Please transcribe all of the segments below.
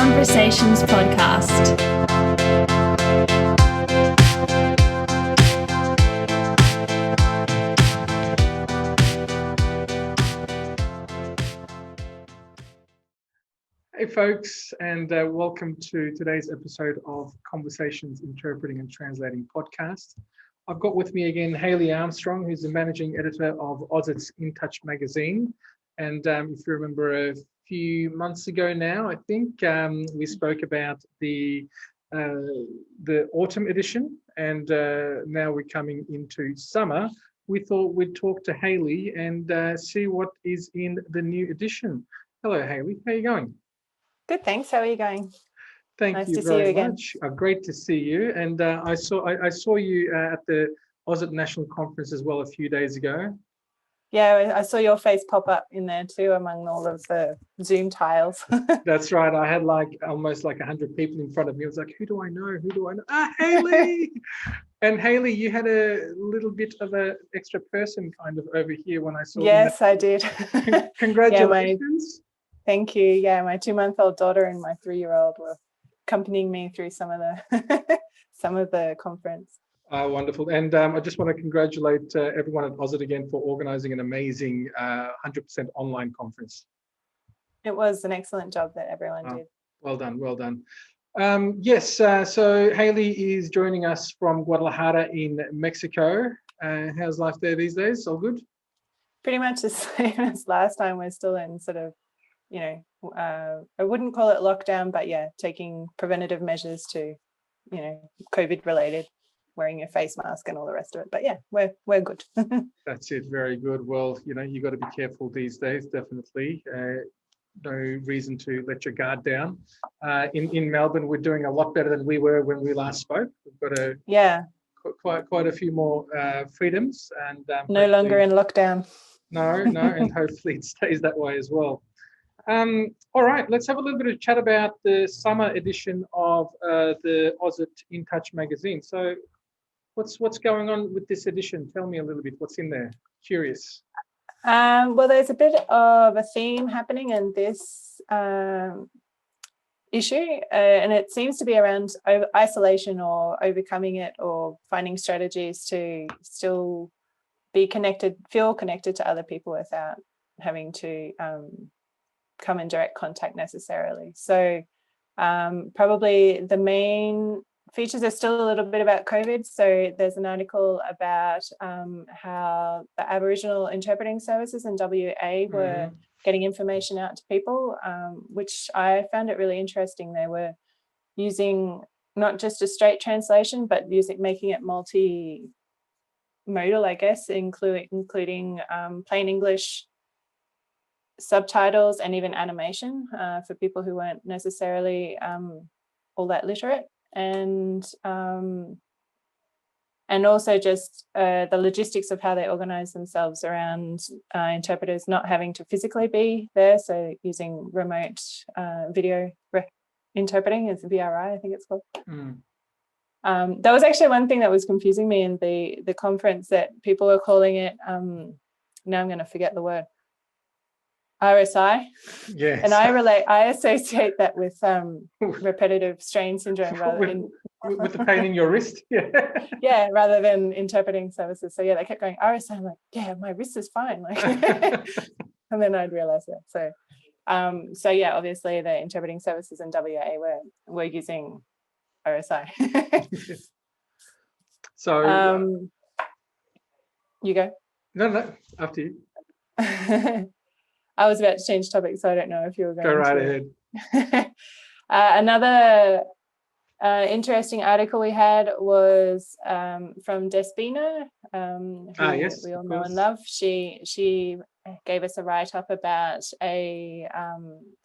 Conversations podcast. Hey folks, and welcome to today's episode of Conversations Interpreting and Translating podcast. I've got with me again Hayley Armstrong, who's the managing editor of AUSIT's In Touch magazine. And if you remember a few months ago now, I think we spoke about the autumn edition, and now we're coming into summer. We thought we'd talk to Hayley and see what is in the new edition. Hello, Hayley. How are you going? Good, thanks. How are you going? Thank you very much. Great to see you. And I saw you at the AUSIT National Conference as well a few days ago. Yeah, I saw your face pop up in there too among all of the Zoom tiles. That's right. I had almost 100 people in front of me. I was like, who do I know? Who do I know? Ah, Hayley! And Hayley, you had a little bit of an extra person kind of over here when I saw you. Yes, I did. Congratulations. Thank you. Yeah, my 2-month-old daughter and my 3-year-old were accompanying me through some of the conference. Wonderful. And I just want to congratulate everyone at AUSIT again for organising an amazing 100% online conference. It was an excellent job that everyone did. Well done, well done. Yes, so Hayley is joining us from Guadalajara in Mexico. How's life there these days? All good? Pretty much the same as last time. We're still in sort of, I wouldn't call it lockdown, but yeah, taking preventative measures to, COVID related, wearing your face mask and all the rest of it. But yeah, we're good. That's it. Very good. Well, you got to be careful these days, definitely. No reason to let your guard down. In Melbourne, we're doing a lot better than we were when we last spoke. We've got quite a few more freedoms, and no longer in lockdown. No, and hopefully it stays that way as well. All right, let's have a little bit of chat about the summer edition of the AUSIT In Touch magazine. So what's going on with this edition? Tell me a little bit. What's in there? Curious. Well, there's a bit of a theme happening in this issue, and it seems to be around isolation or overcoming it, or finding strategies to still be connected, feel connected to other people without having to come in direct contact necessarily. So probably the main features are still a little bit about COVID. So there's an article about how the Aboriginal interpreting services in WA were getting information out to people, which I found it really interesting. They were using not just a straight translation, but making it multimodal, I guess, including plain English, subtitles, and even animation for people who weren't necessarily all that literate, and also just the logistics of how they organize themselves around interpreters not having to physically be there, so using remote video interpreting, is VRI, I think it's called. That was actually one thing that was confusing me in the conference, that people were calling it, now I'm going to forget the word, RSI. Yes. And I associate that with repetitive strain syndrome with the pain in your wrist. Yeah, rather than interpreting services. So yeah, they kept going RSI. I'm like, yeah, my wrist is fine. And then I'd realize that. So yeah, obviously the interpreting services in WA were using RSI. So you go. No, after you. I was about to change topics, so I don't know if you were going to. Go right ahead. Another interesting article we had was from Despina, who yes, we all know and love. She gave us a write-up about a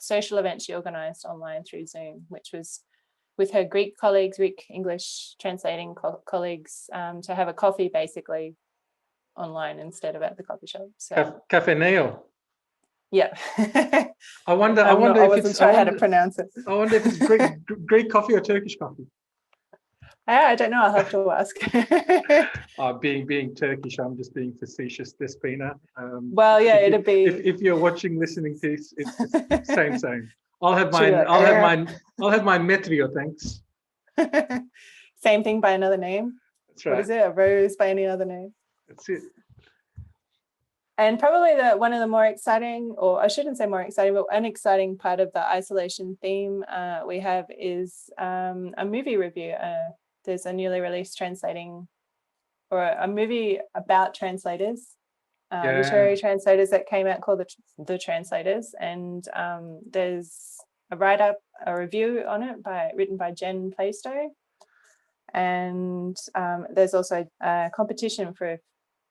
social event she organised online through Zoom, which was with her Greek English translating colleagues, to have a coffee basically online instead of at the coffee shop. So Cafe Neo. Yeah. I wonder if it's how to pronounce it. I wonder if it's Greek coffee or Turkish coffee. I don't know. I'll have to ask. Being Turkish, I'm just being facetious, Despina. Well, yeah, it'd be. If you're watching, listening to this, it's same. I'll have She'll be mine. like, I'll have my metrio, thanks. Same thing by another name. That's right. What is it? A rose by any other name? That's it. And probably one of the more exciting, or I shouldn't say more exciting, but an exciting part of the isolation theme we have is a movie review. There's a newly released translating, or a movie about translators, literary translators that came out called the Translators. And there's a write-up, a review on it written by Jen Plaistow. And there's also a competition for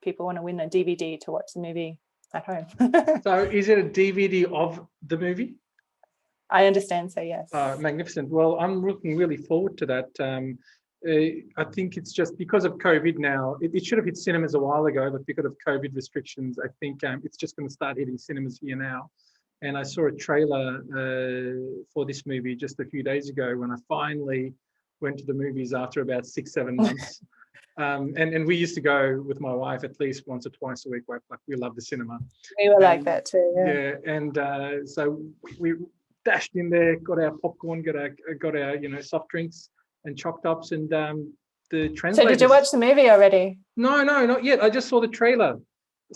people want to win a DVD to watch the movie at home. So is it a DVD of the movie? I understand so, yes. Magnificent. Well, I'm looking really forward to that. I think it's just because of COVID now, it should have hit cinemas a while ago, but because of COVID restrictions, I think it's just going to start hitting cinemas here now. And I saw a trailer for this movie just a few days ago when I finally went to the movies after about 6-7 months. And we used to go with my wife at least once or twice a week. Like we love the cinema. We were like that too. Yeah, and so we dashed in there, got our popcorn, got our soft drinks and choc tops, and the Translators. So did you watch the movie already? No, not yet. I just saw the trailer.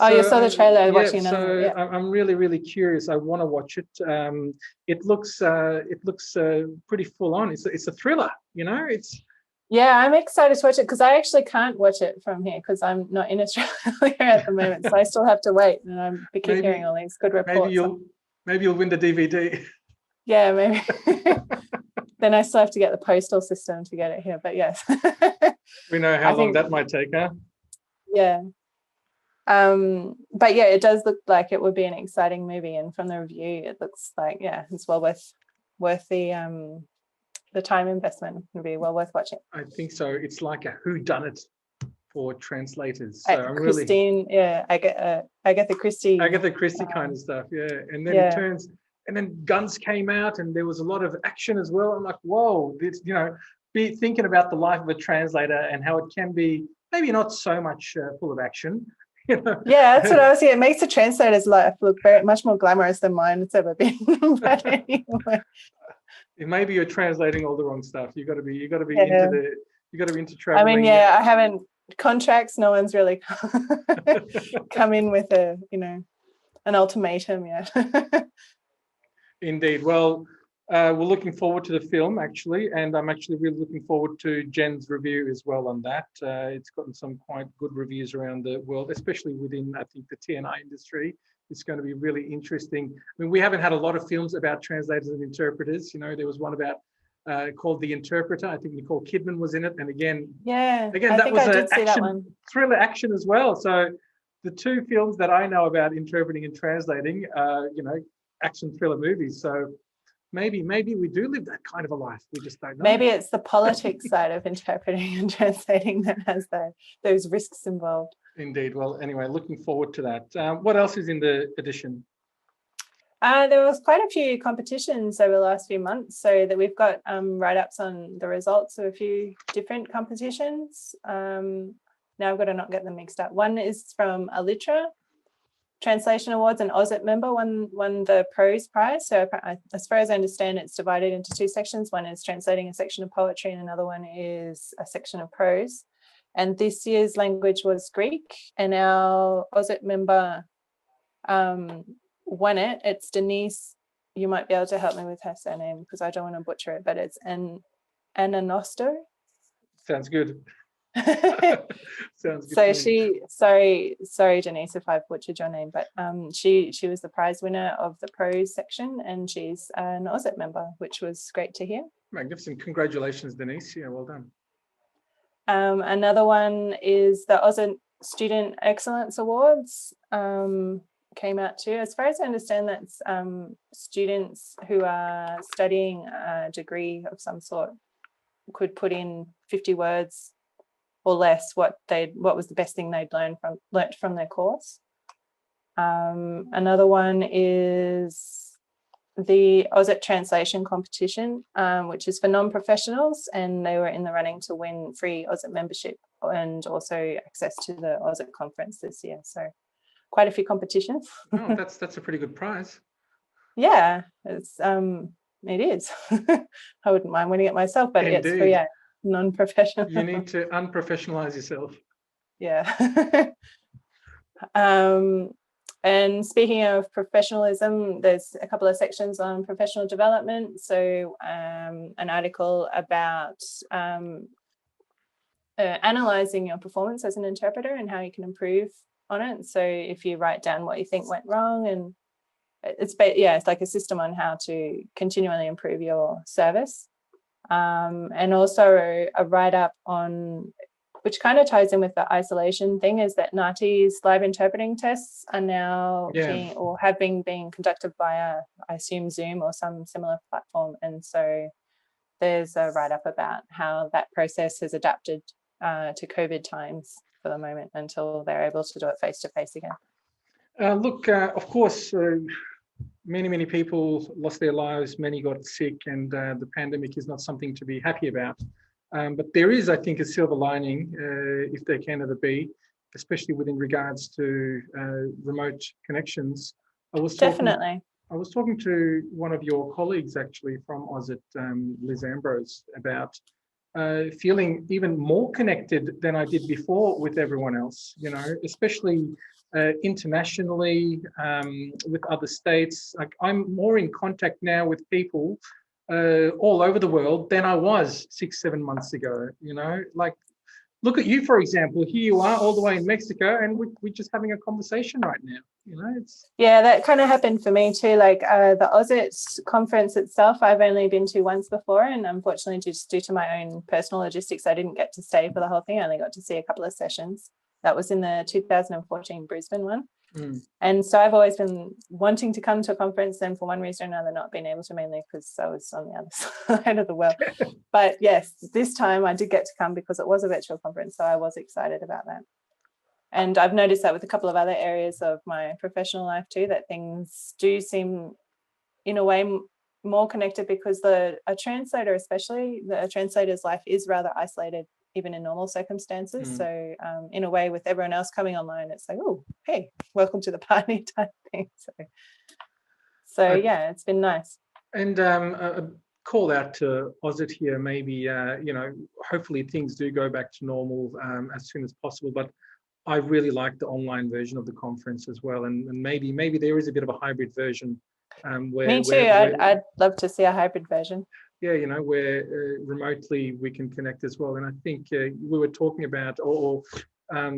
Oh, you saw the trailer watching it. So Yeah. I'm really curious. I want to watch it. It looks pretty full on. It's a thriller. It's. Yeah, I'm excited to watch it because I actually can't watch it from here because I'm not in Australia at the moment, so I still have to wait. And I keep hearing all these good reports. Maybe you'll win the DVD. Yeah, maybe. Then I still have to get the postal system to get it here. But yes, we know how long that might take, huh? Yeah. But yeah, it does look like it would be an exciting movie, and from the review, it looks like it's well worth the time investment. Would be well worth watching. I think so. It's like a whodunit for translators. So Christine, Agatha Christie. Agatha Christie kind of stuff, yeah. And then it turns, and then guns came out, and there was a lot of action as well. I'm like, whoa, this, be thinking about the life of a translator and how it can be maybe not so much full of action. Yeah, that's what I was saying. It makes the translator's life look very much more glamorous than mine it's ever been. But anyway. Maybe you're translating all the wrong stuff. You got to be into traveling. I mean, I haven't contracts. No one's really come in with an ultimatum yet. Indeed. Well, we're looking forward to the film actually, and I'm actually really looking forward to Jen's review as well on that. It's gotten some quite good reviews around the world, especially within I think the TNI industry. It's going to be really interesting. I mean, we haven't had a lot of films about translators and interpreters. There was one about called The Interpreter. I think Nicole Kidman was in it, and again, that was an action thriller action as well. So the two films that I know about interpreting and translating, action thriller movies. So maybe we do live that kind of a life. We just don't know. Maybe it's the politics side of interpreting and translating that has those risks involved. Indeed. Well, anyway, looking forward to that. What else is in the edition? There was quite a few competitions over the last few months, so that we've got write-ups on the results of a few different competitions. Now I've got to not get them mixed up. One is from Alitra Translation Awards, an AUSIT member won the Prose Prize. So as far as I understand, it's divided into two sections. One is translating a section of poetry and another one is a section of prose. And this year's language was Greek, and our AUSIT member won it. It's Denise. You might be able to help me with her surname because I don't want to butcher it, but it's Ananosto. Sounds good. Sounds good. So sorry Denise if I've butchered your name, but she was the prize winner of the prose section, and she's an AUSIT member, which was great to hear. Magnificent. Congratulations, Denise. Yeah, well done. Another one is the AUSIT Student Excellence Awards. Came out too. As far as I understand, that's students who are studying a degree of some sort could put in 50 words or less what was the best thing they'd learned from their course. Another one is the AUSIT translation competition, which is for non-professionals, and they were in the running to win free AUSIT membership and also access to the AUSIT conference this year. So quite a few competitions. Oh, that's a pretty good prize. Yeah, it is. I wouldn't mind winning it myself, but it's for non-professional. You need to unprofessionalize yourself. Yeah. And speaking of professionalism, there's a couple of sections on professional development. So an article about analysing your performance as an interpreter and how you can improve on it. So if you write down what you think went wrong, and it's like a system on how to continually improve your service. And also a write-up on, which kind of ties in with the isolation thing, is that NATI's live interpreting tests are now have been being conducted via, I assume, Zoom or some similar platform. And so there's a write-up about how that process has adapted to COVID times for the moment until they're able to do it face-to-face again. Of course, many people lost their lives, many got sick, and the pandemic is not something to be happy about. But there is, I think, a silver lining, if there can ever be, especially within regards to remote connections. I was talking to one of your colleagues, actually, from AUSIT, Liz Ambrose, about feeling even more connected than I did before with everyone else, especially internationally, with other states. Like, I'm more in contact now with people all over the world than I was 6-7 months ago. Like, look at you, for example. Here you are all the way in Mexico, and we're just having a conversation right now. Yeah, that kind of happened for me too. Like the AUSIT conference itself, I've only been to once before, and unfortunately, just due to my own personal logistics, I didn't get to stay for the whole thing. I only got to see a couple of sessions. That was in the 2014 Brisbane one. And so I've always been wanting to come to a conference, and for one reason or another not being able to, mainly because I was on the other side of the world. But yes, this time I did get to come because it was a virtual conference, so I was excited about that. And I've noticed that with a couple of other areas of my professional life too, that things do seem in a way more connected, because a translator, especially a translator's life, is rather isolated even in normal circumstances. So in a way, with everyone else coming online, it's like, oh, hey, welcome to the party type thing. So yeah, it's been nice. And a call out to AUSIT here, maybe, hopefully things do go back to normal as soon as possible. But I really like the online version of the conference as well. And maybe there is a bit of a hybrid version. Me too. I'd love to see a hybrid version. Yeah, where remotely we can connect as well. And I think we were talking about, I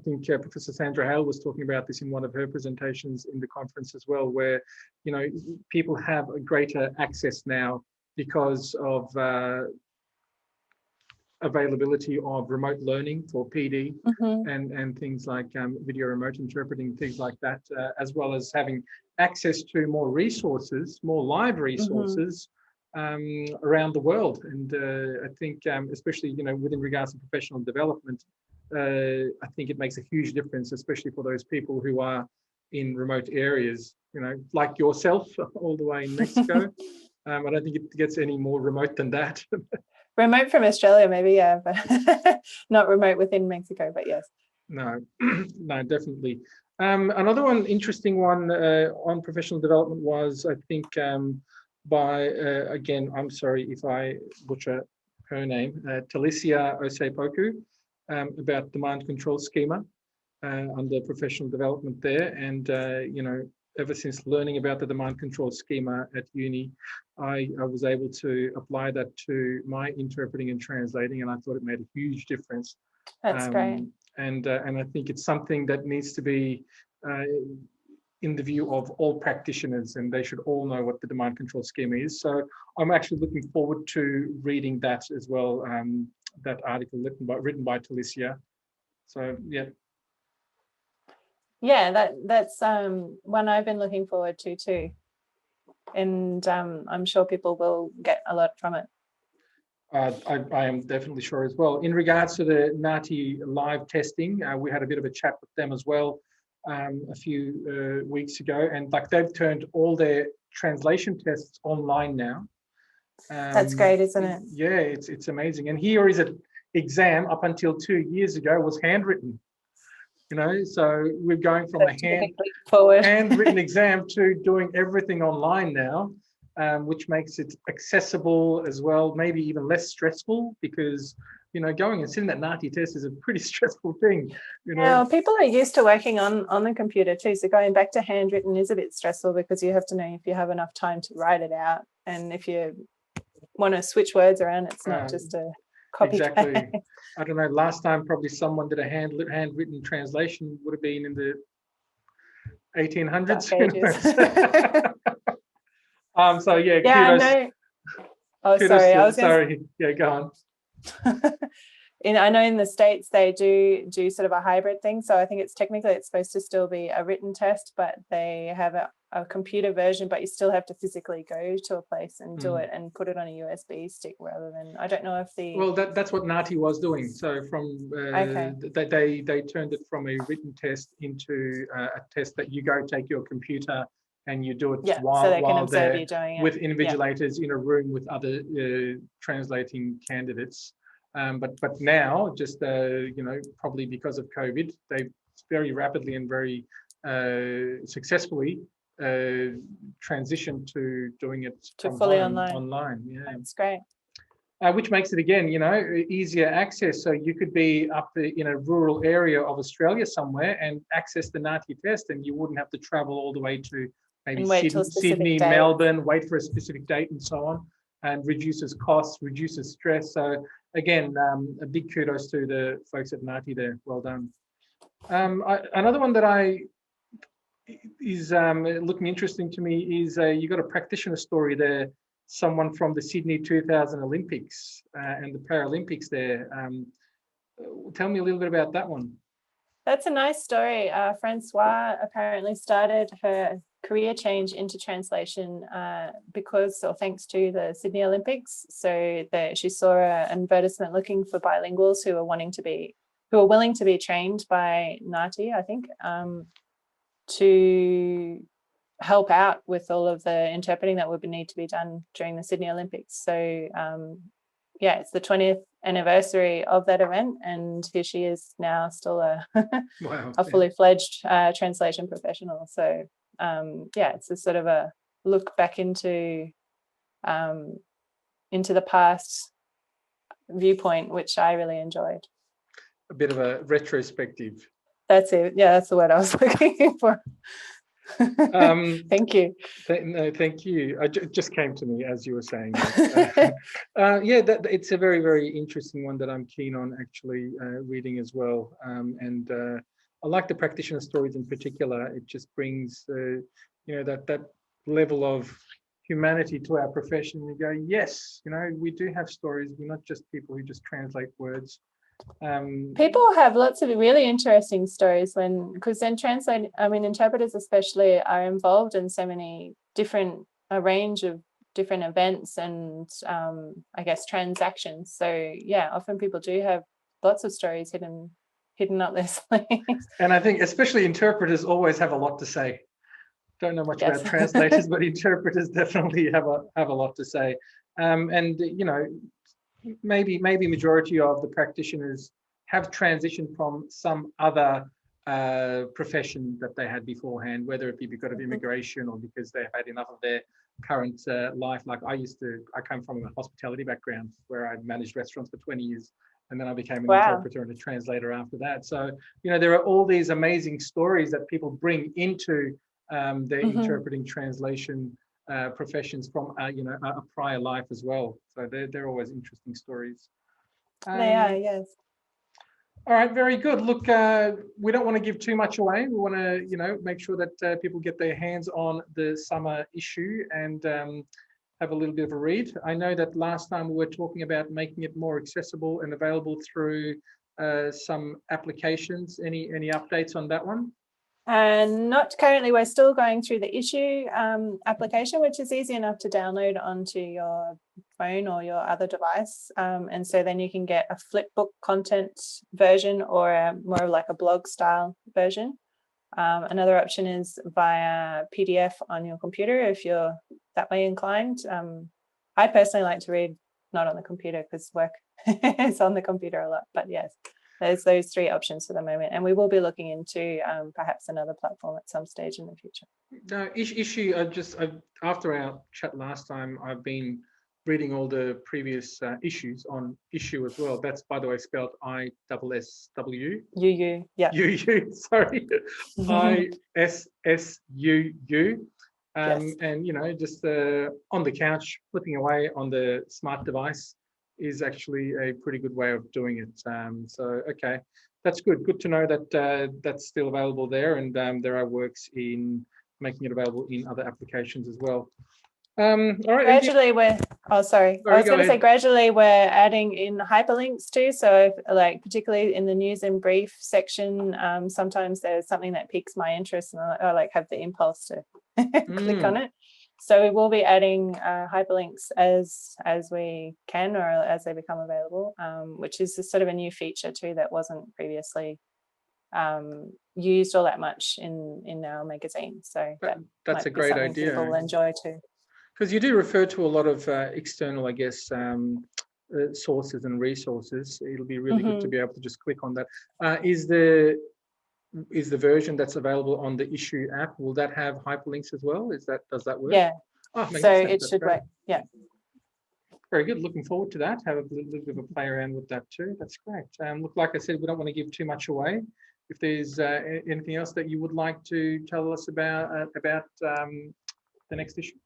think Professor Sandra Hale was talking about this in one of her presentations in the conference as well, where, people have a greater access now because of availability of remote learning for PD and things like video remote interpreting, things like that, as well as having access to more resources, more live resources around the world. And I think, especially, within regards to professional development, I think it makes a huge difference, especially for those people who are in remote areas, like yourself, all the way in Mexico. I don't think it gets any more remote than that. Remote from Australia, maybe, yeah, but not remote within Mexico, but yes. No, no, definitely. Another one, interesting one on professional development was, I think, by, again, I'm sorry if I butcher her name, Talicia Osepoku, about demand control schema under professional development there. And, ever since learning about the demand control schema at uni, I was able to apply that to my interpreting and translating, and I thought it made a huge difference. That's great. And I think it's something that needs to be in the view of all practitioners, and they should all know what the demand control schema is. So I'm actually looking forward to reading that as well, that article written by Talicia. So, yeah. Yeah, that's one I've been looking forward to too. And I'm sure people will get a lot from it. I am definitely sure as well. In regards to the NATI live testing, we had a bit of a chat with them as well a few weeks ago, and like they've turned all their translation tests online now. That's great, isn't it? Yeah, it's amazing. And here is an exam up until 2 years ago was handwritten. So we're going from That's a big leap forward. handwritten exam to doing everything online now, which makes it accessible as well, maybe even less stressful, because going and sitting that NAATI test is a pretty stressful thing. Yeah, people are used to working on the computer too, so going back to handwritten is a bit stressful, because you have to know if you have enough time to write it out, and if you want to switch words around, it's not just a copy exactly. paste. I don't know, last time probably someone did a handwritten translation would have been in the 1800s. So yeah, yeah, kudos. I know. Oh, kudos sorry. to, I was sorry. Yeah, go on. I know in the States they do sort of a hybrid thing. So I think it's supposed to still be a written test, but they have a computer version, but you still have to physically go to a place and do it and put it on a USB stick rather than, I don't know if Well, that's what NAATI was doing. So from they turned it from a written test into a test that you go take your computer and you do it while they're with invigilators in a room with other translating candidates. But now, just probably because of COVID, they very rapidly and very successfully transitioned to doing it to fully online. Online, yeah, that's great. Which makes it again, easier access. So you could be up in a rural area of Australia somewhere and access the NAATI test, and you wouldn't have to travel all the way to maybe Sydney, Melbourne, wait for a specific date, and so on. And reduces costs, reduces stress. So again, a big kudos to the folks at NAATI there. Well done. Another one that is looking interesting to me is you got a practitioner story there. Someone from the Sydney 2000 Olympics and the Paralympics there. Tell me a little bit about that one. That's a nice story. Francois apparently started her career change into translation thanks to the Sydney Olympics. So she saw an advertisement looking for bilinguals who are willing to be trained by NAATI, I think, to help out with all of the interpreting that would need to be done during the Sydney Olympics. So it's the 20th anniversary of that event, and here she is now, still a fully fledged translation professional. So it's a sort of a look back into the past viewpoint, which I really enjoyed. A bit of a retrospective. That's it. Yeah, that's the word I was looking for. Thank you. Thank you. It just came to me as you were saying. It's a very, very interesting one that I'm keen on actually reading as well. And I like the practitioner stories in particular. It just brings that level of humanity to our profession. We go, yes, we do have stories. We're not just people who just translate words. People have lots of really interesting stories because interpreters especially are involved in so many a range of different events and I guess transactions. So often people do have lots of stories hidden up their sleeves. And I think especially interpreters always have a lot to say. Don't know much about translators, but interpreters definitely have a lot to say. Maybe majority of the practitioners have transitioned from some other profession that they had beforehand, whether it be because of immigration or because they've had enough of their current life. Like I come from a hospitality background where I managed restaurants for 20 years, and then I became an interpreter and a translator after that. So, there are all these amazing stories that people bring into their interpreting translation professions from a prior life as well. So they're always interesting stories. They are, yes. All right, very good. Look, we don't want to give too much away. We want to make sure that people get their hands on the summer issue and have a little bit of a read. I know that last time we were talking about making it more accessible and available through some applications. Any updates on that one? And not currently. We're still going through the issue application, which is easy enough to download onto your phone or your other device. And so then you can get a flipbook content version or more like a blog style version. Another option is via PDF on your computer if you're that way inclined. I personally like to read not on the computer because work is on the computer a lot, but yes. there's those three options for the moment, and we will be looking into perhaps another platform at some stage in the future. No, issue. After our chat last time, I've been reading all the previous issues on issue as well. That's, by the way, spelled ISSW. UU, yeah. UU, sorry. ISSUU. Yes. And, just on the couch, flipping away on the smart device is actually a pretty good way of doing it. So, okay, that's good. Good to know that that's still available there, and there are works in making it available in other applications as well. All right. Gradually, gradually we're adding in hyperlinks too. So, like particularly in the news and brief section, sometimes there's something that piques my interest, and I like have the impulse to click on it. So we will be adding hyperlinks as we can, or as they become available, which is sort of a new feature too that wasn't previously used all that much in our magazine. So that's a great idea. People will enjoy too. Because you do refer to a lot of external, I guess, sources and resources. It'll be really good to be able to just click on that. Is the version that's available on the issue app, will that have hyperlinks as well? Does that work? Yeah. Oh, so it should work. Yeah. Very good. Looking forward to that. Have a little bit of a play around with that too. That's great. Look, like I said, we don't want to give too much away. If there's anything else that you would like to tell us about the next issue.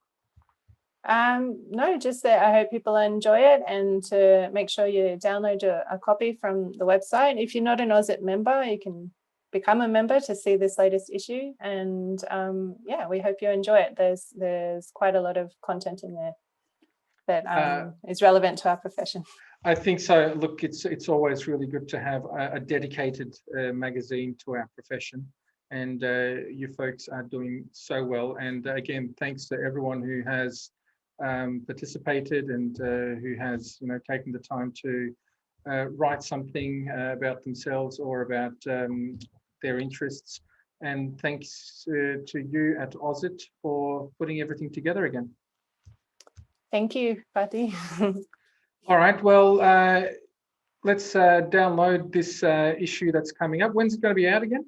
No, just that I hope people enjoy it, and to make sure you download a copy from the website. If you're not an AUSIT member, you can become a member to see this latest issue, and we hope you enjoy it. There's quite a lot of content in there that is relevant to our profession. I think so. Look, it's always really good to have a dedicated magazine to our profession, and you folks are doing so well. And again, thanks to everyone who has participated and who has taken the time to write something about themselves or about their interests. And thanks to you at AUSIT for putting everything together again. Thank you, Fatih. All right, well, let's download this issue that's coming up. When's it going to be out again?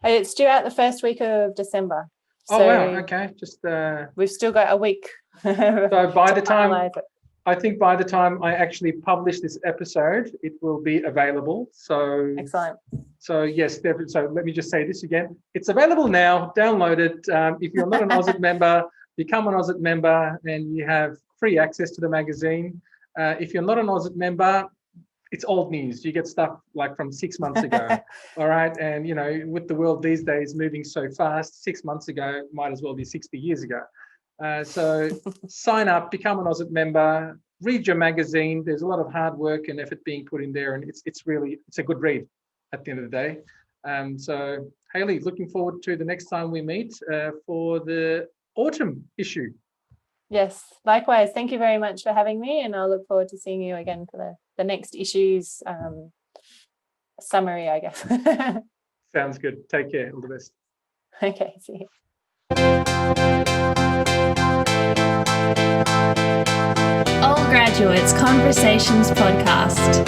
It's due out the first week of December. Oh, wow, okay. Just we've still got a week. So by the time, I think by the time I actually publish this episode, it will be available. So excellent. So yes, so let me just say this again. It's available now. Download it. If you're not an AUSIT member, become an AUSIT member, and you have free access to the magazine. If you're not an AUSIT member, it's old news. You get stuff like from 6 months ago. All right. And, with the world these days moving so fast, 6 months ago might as well be 60 years ago. So sign up, become an AUSIT member, read your magazine. There's a lot of hard work and effort being put in there, and it's a good read at the end of the day. So Hayley, looking forward to the next time we meet for the autumn issue. Yes, likewise. Thank you very much for having me, and I'll look forward to seeing you again for the next issue's summary, I guess. Sounds good. Take care. All the best. Okay, see you. All Graduates Conversations Podcast.